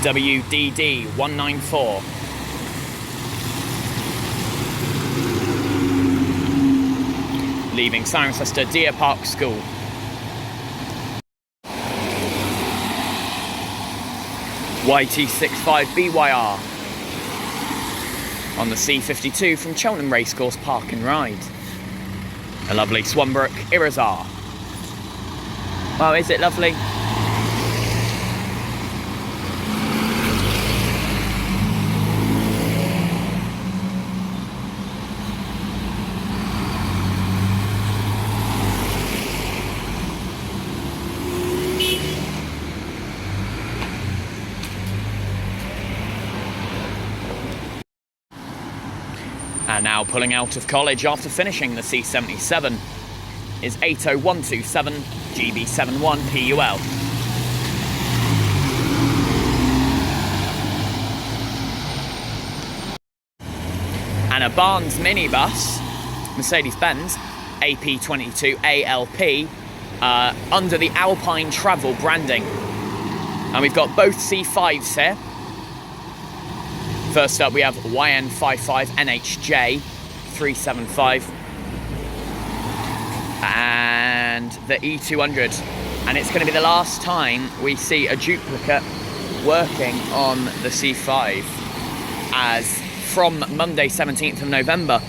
WDD 194. Leaving Cirencester Deer Park School. YT65BYR on the C52 from Cheltenham Racecourse Park and Ride. A lovely Swanbrook Irizar. Well, is it lovely? And now pulling out of college after finishing the C77 is 80127 GB71 PUL. And a Barnes minibus, Mercedes-Benz AP22 ALP, under the Alpine Travel branding. And we've got both C5s here. First up we have YN55NHJ 375 and the E200, and it's going to be the last time we see a duplicate working on the C5, as from Monday 17th of November,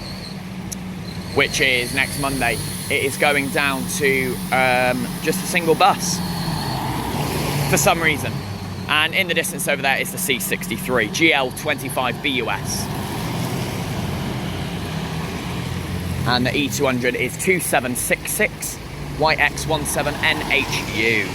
which is next Monday, it is going down to just a single bus for some reason. And in the distance over there is the C63 GL25BUS. And the E200 is 2766 YX17NHU.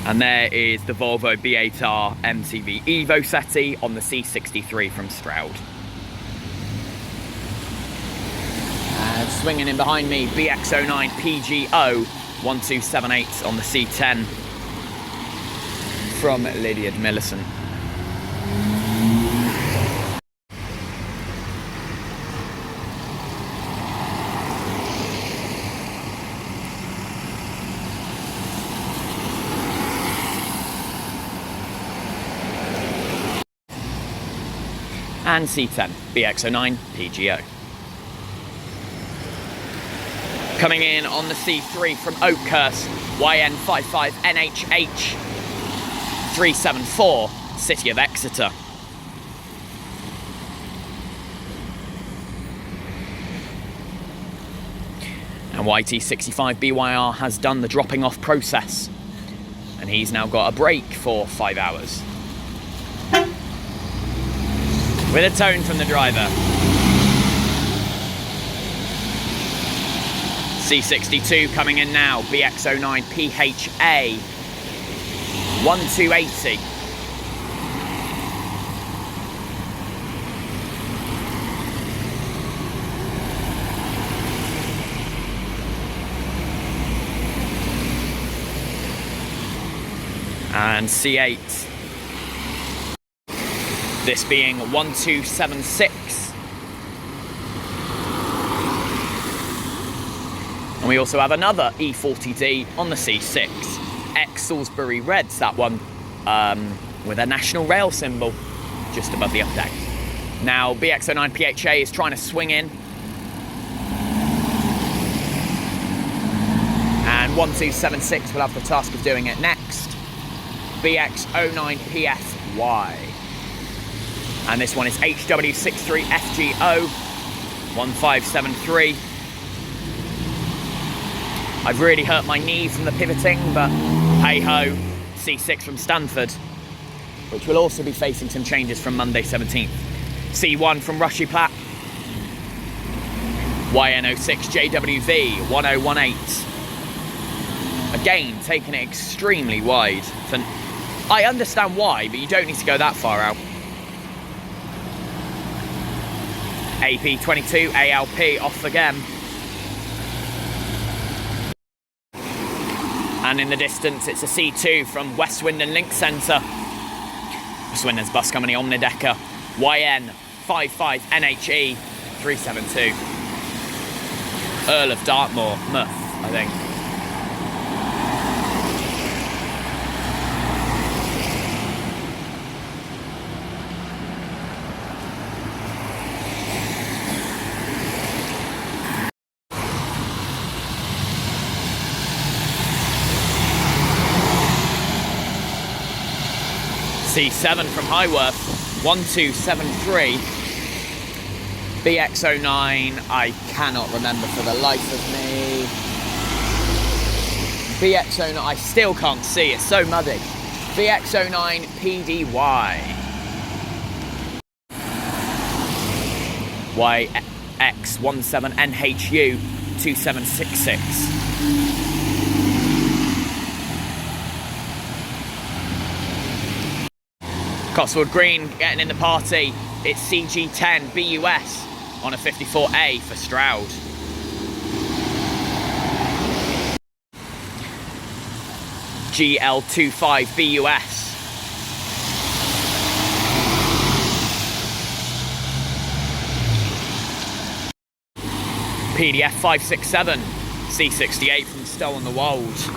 And there is the Volvo B8R MCV Evo Settee on the C63 from Stroud. And swinging in behind me, BX09 PGO 1278 on the C10 from Lydiard Millicent. And C10 BX09 PGO. Coming in on the C3 from Oakhurst, YN55NHH 374, City of Exeter. And YT65BYR has done the dropping off process, and he's now got a break for 5 hours. With a tone from the driver. C62 coming in now, BX09 PHA 1280. And C8. This being 1276. And we also have another E40D on the C6. Ex-Salisbury Reds, that one, with a National Rail symbol just above the update. Now, BX09 PHA is trying to swing in. And 1276 will have the task of doing it next. BX09 PFY. And this one is HW63FGO 1573. I've really hurt my knee from the pivoting, but hey-ho, C6 from Stanford, which will also be facing some changes from Monday 17th. C1 from Rushy Platt. YN06JWV 1018. Again, taking it extremely wide. I understand why, but you don't need to go that far out. AP22 ALP off again. And in the distance, it's a C2 from West Swindon Link Centre. Swindon's bus company Omnidecker, YN55NHE 372. Earl of Dartmoor, Muff, I think. C7 from Highworth, 1273. BX09, I cannot remember for the life of me. BX09, I still can't see, it's so muddy. BX09 PDY. YX17NHU 2766. Cotswold Green getting in the party. It's CG10 BUS on a 54A for Stroud. GL25 BUS. PDF 567 C68 from Stow on the Wold.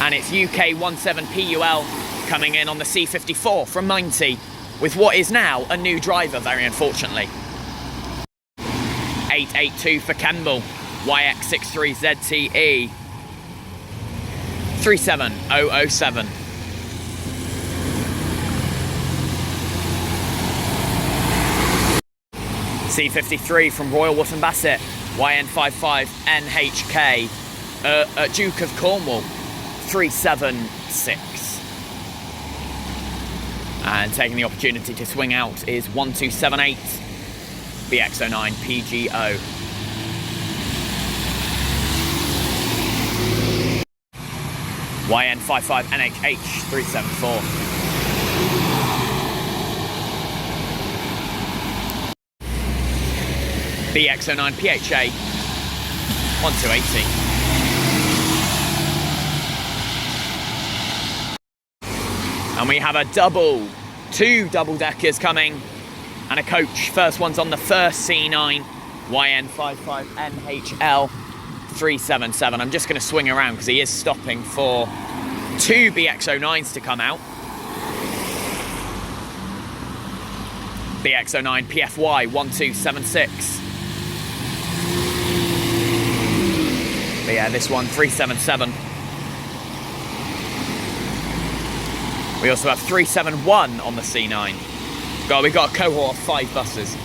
And it's UK 17PUL coming in on the C54 from 90 with what is now a new driver, very unfortunately. 882 for Kemble, YX63ZTE 37007. C53 from Royal Wootton Bassett, YN55NHK, Duke of Cornwall 376. And taking the opportunity to swing out is 1278 BX09 PGO. YN55NHH 374. BX09 PHA 1280. And we have a two double-deckers coming, and a coach. First one's on the first C9, YN55NHL 377. I'm just going to swing around because he is stopping for two BX09s to come out. BX09 PFY 1276. But yeah, this one 377. We also have 371 on the C9. We've got a cohort of 5 buses.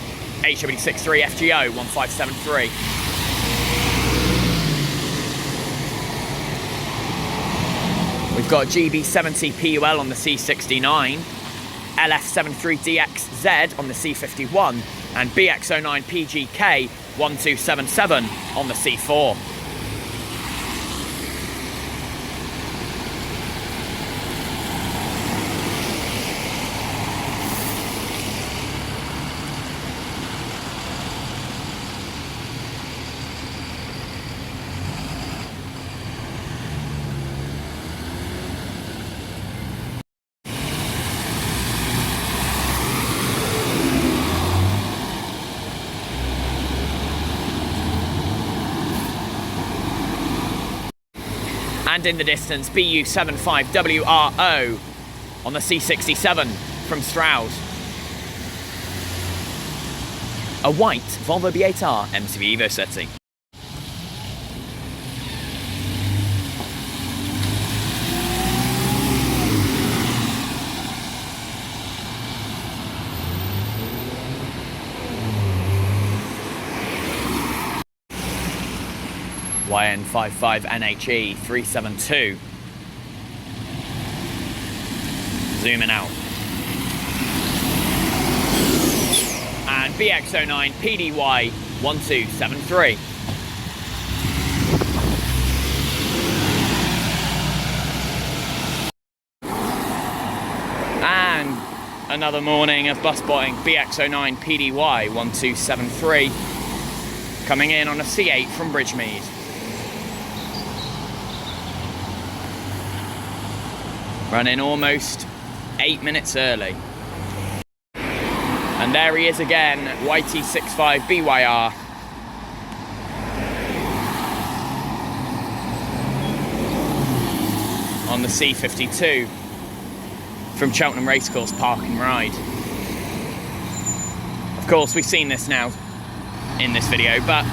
HW63 FGO 1573. We've got GB70 PUL on the C69, LF73DXZ on the C51, and BX09 PGK 1277 on the C4. And in the distance, BU75WRO on the C67 from Stroud. A white Volvo B8R MCV Evo setting. YN55NHE 372. Zooming out. And BX09 PDY 1273. another morning of bus spotting. BX09 PDY 1273 coming in on a C8 from Bridgemead. Running almost 8 minutes early. And there he is again, YT65 BYR. On the C52 from Cheltenham Racecourse Park and Ride. Of course, we've seen this now in this video, but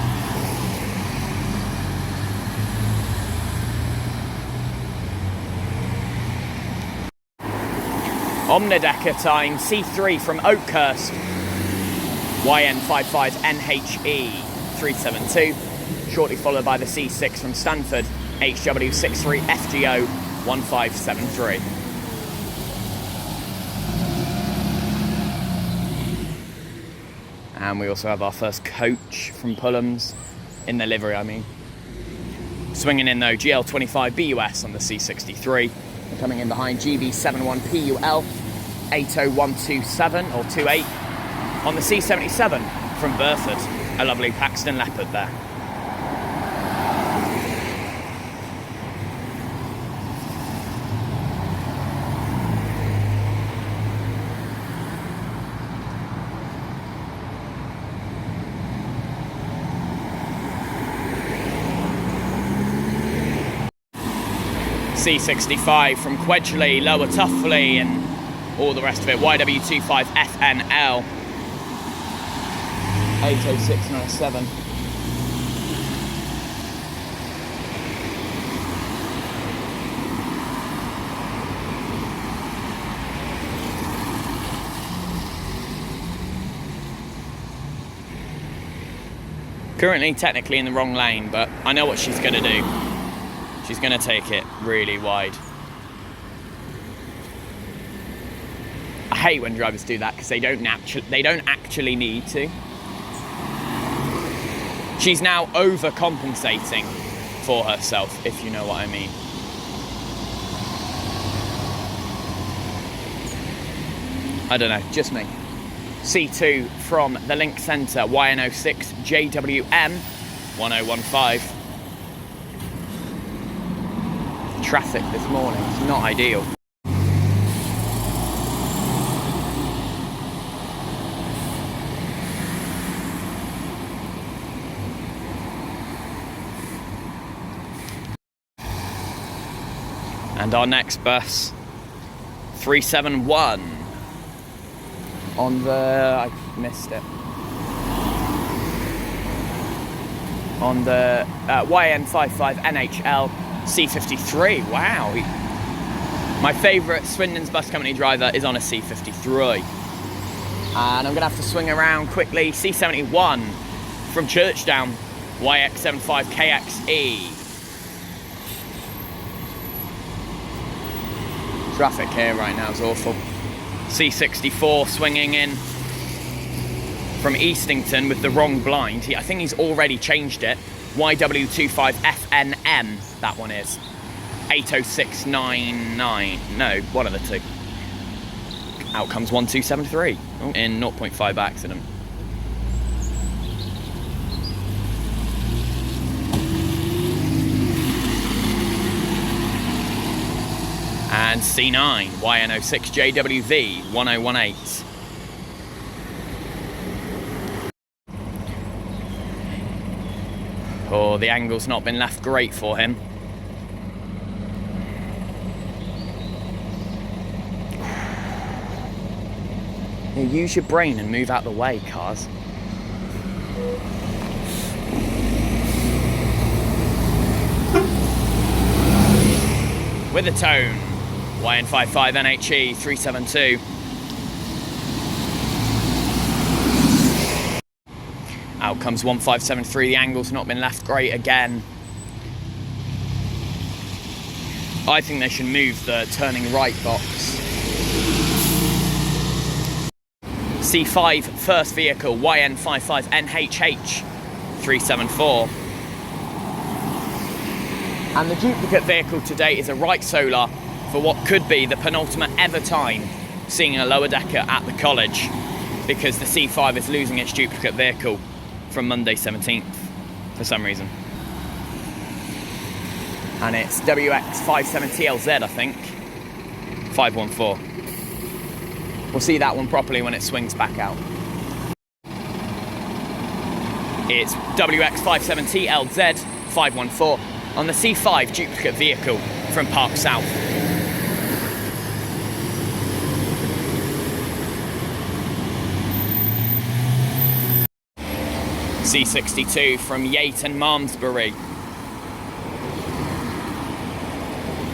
Omnidecker time, C3 from Oakhurst, YN55 NHE 372, shortly followed by the C6 from Stanford, HW63 FGO 1573. And we also have our first coach from Pullham's, in the livery I mean. Swinging in though, GL25 BUS on the C63. And coming in behind GB71 PUL 80127 or 28 on the C77 from Burford. A lovely Paxton Leopard there. C65 from Quedgley, Lower Tuffley and all the rest of it. YW25 FNL 80697. Currently technically in the wrong lane, but I know what she's going to do. She's going to take it really wide. I hate when drivers do that because they don't actually need to. She's now overcompensating for herself, if you know what I mean. I don't know, just me. C2 from the Link Centre, YN06 JWM 1015. Traffic this morning is not ideal. And our next bus, 371 on the, I missed it, on the YN55 NHL C53, wow. My favourite Swindon's Bus Company driver is on a C53. And I'm going to have to swing around quickly. C71 from Churchdown, YX75KXE. Traffic here right now is awful. C64 swinging in from Eastington with the wrong blind. I think he's already changed it. YW25FNM, that one is. 80699, no, one of the two. Out comes 1273 in 0.5 accident. And C9, YN06 JWV 1018. Oh, the angle's not been left great for him. Yeah, use your brain and move out the way, cars. With a tone, YN55 NHE 372. Out comes 1573, the angle's not been left great again. I think they should move the turning right box. C5 first vehicle, YN55 NHH 374. And the duplicate vehicle today is a right solar for what could be the penultimate ever time seeing a lower decker at the college because the C5 is losing its duplicate vehicle from Monday 17th for some reason. And it's WX57TLZ, I think, 514. We'll see that one properly when it swings back out. It's WX57TLZ 514 on the C5 duplicate vehicle from Park South. C62 from Yate and Malmesbury.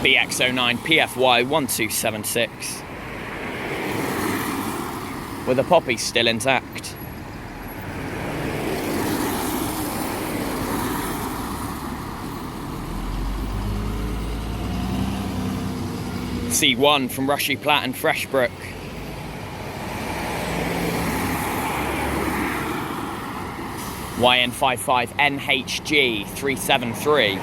BX09 PFY 1276. With the poppy still intact. C1 from Rushy Platt and Freshbrook. YN55 NHG 373.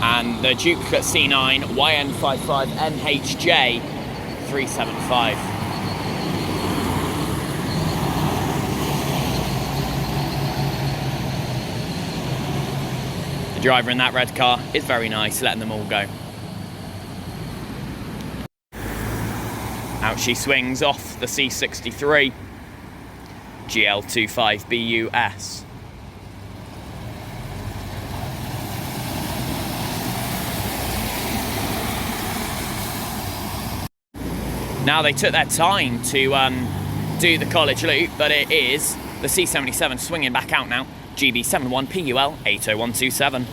And the duplicate C9 YN55 NHJ 375. The driver in that red car is very nice, letting them all go. Out she swings off the C63 GL25BUS. Now they took their time to do the college loop, but it is the C77 swinging back out now. GB71PUL 80127.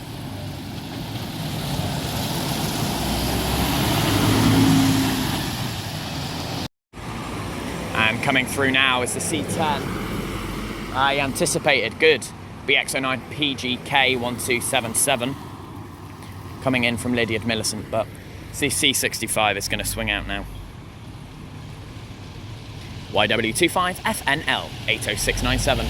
And coming through now is the C10. I anticipated good. BX09 PGK 1277. Coming in from Lydiard Millicent, but C65 is going to swing out now. YW25 FNL 80697.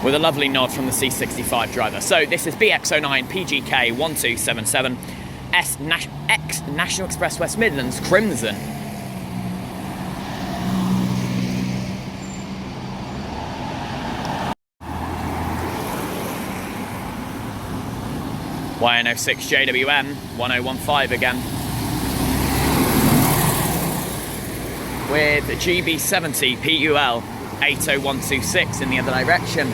With a lovely nod from the C65 driver. So this is BX09 PGK 1277 X National Express West Midlands Crimson. YN06 JWM 1015 again. With GB70 PUL 80126 in the other direction.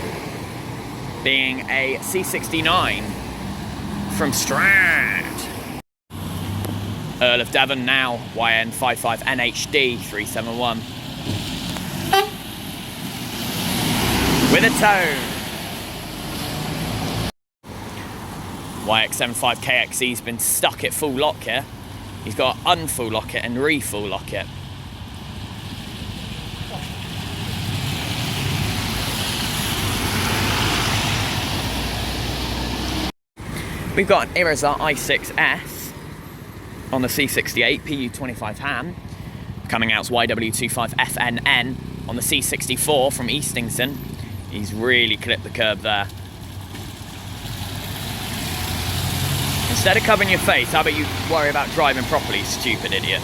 Being a C69 from Strad. Earl of Devon now, YN55 NHD 371. With a tone. YX75KXE's been stuck at full lock here. He's got unfull lock it and re-full lock it. We've got an Irizar i6S on the C68 PU25 ham. Coming out's YW25FNN on the C64 from Eastington. He's really clipped the curb there. Instead of covering your face, how about you worry about driving properly, stupid idiot.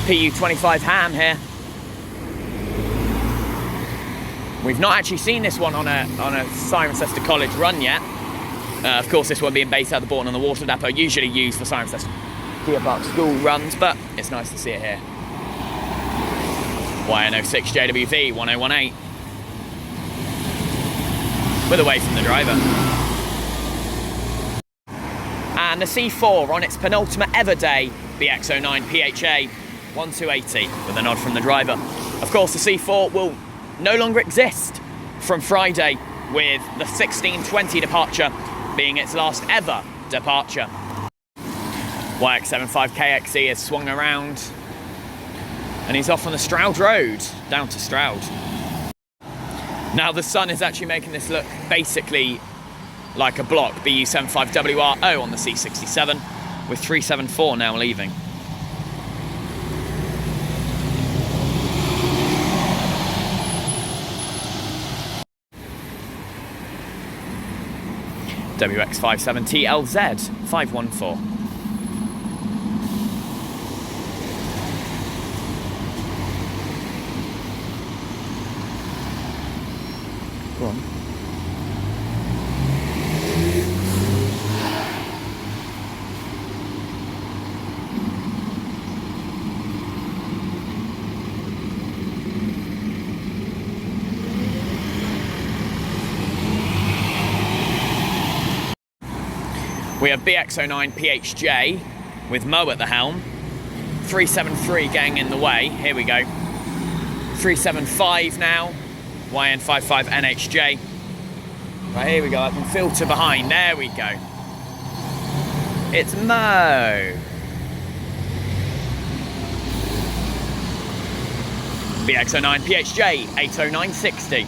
PU25 ham here. We've not actually seen this one on a Cirencester College run yet. Of course, this one being based out of the Bourton on the Water Depot, usually used for Cirencester Deer Park school runs, but it's nice to see it here. YN06 JWV 1018. With away from the driver. And the C4 on its penultimate ever day, BX09 PHA 1280, with a nod from the driver. Of course, the C4 will no longer exist from Friday, with the 1620 departure being its last ever departure. YX75KXE has swung around and he's off on the Stroud Road, down to Stroud. Now the sun is actually making this look basically like a block. BU75WRO on the C67, with 374 now leaving. WX57TLZ 514. Go on. We have BX09 PHJ with Mo at the helm. 373 getting in the way. Here we go. 375 now. YN55 NHJ. Right, here we go. I can filter behind. There we go. It's Mo. BX09 PHJ 80960.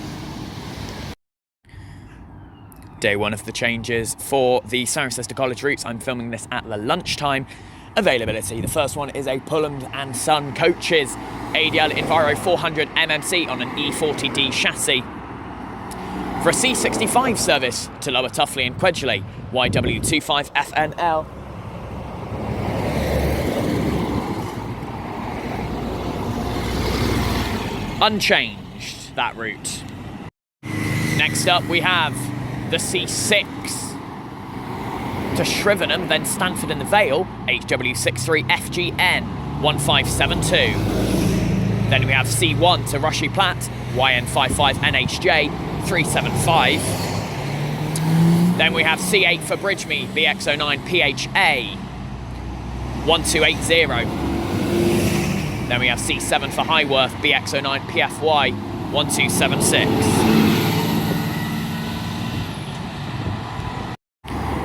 Day one of the changes for the Cirencester College routes. I'm filming this at the lunchtime. Availability. The first one is a Pullman and Son coaches ADL Enviro 400 MMC on an E40D chassis. For a C65 service to Lower Tuffley and Quedgeley, YW25FNL. Unchanged, that route. Next up we have the C6 to Shrivenham, then Stanford in the Vale, HW63FGN 1572. Then we have C1 to Rushy Platt, YN55 NHJ 375. Then we have C8 for Bridgemead, BX09 PHA 1280. Then we have C7 for Highworth, BX09 PFY 1276.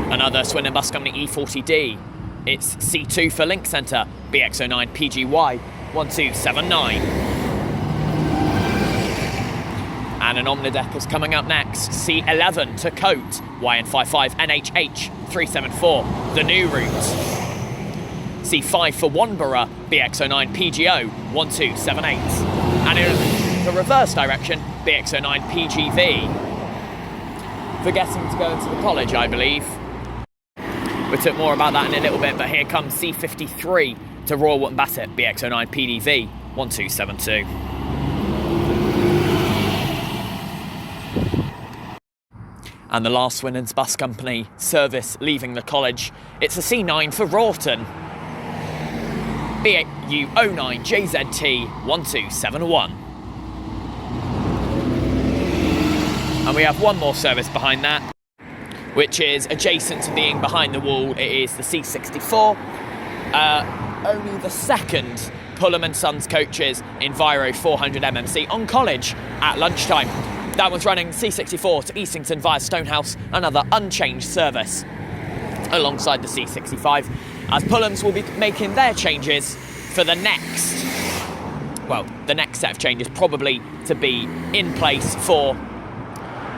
Another Swindon Bus Company E40D. It's C2 for Link Centre, BX09 PGY 1279. And an Omnideck is coming up next. C11 to Coat, YN55 NHH 374, the new route. C5 for Wanborough, BX09 PGO 1278. And in the reverse direction, BX09 PGV. Forgetting to go into the college, I believe. We'll talk more about that in a little bit, but here comes C53 to Royal Wootton Bassett, BX09 PDV 1272. And the last Swindon's Bus Company service leaving the college, it's a C9 for Rawton, BU09 JZT 1271. And we have one more service behind that, which is adjacent to being behind the wall. It is the C64. Only the second Pullman & Sons coaches Enviro 400 MMC on college at lunchtime. That was running C64 to Eastington via Stonehouse, another unchanged service alongside the C65, as Pullmans will be making their changes for the next set of changes, probably to be in place for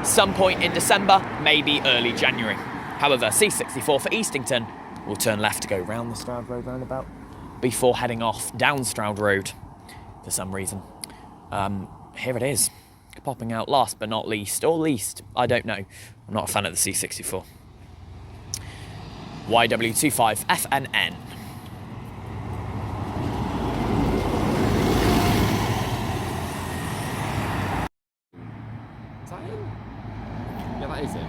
some point in December, maybe early January. However, C64 for Eastington will turn left to go round the Stroud Road roundabout before heading off down Stroud Road for some reason. Here it is, popping out last but not least, or least, I don't know. I'm not a fan of the C64. YW25FNN. Is that it? Yeah, that is it.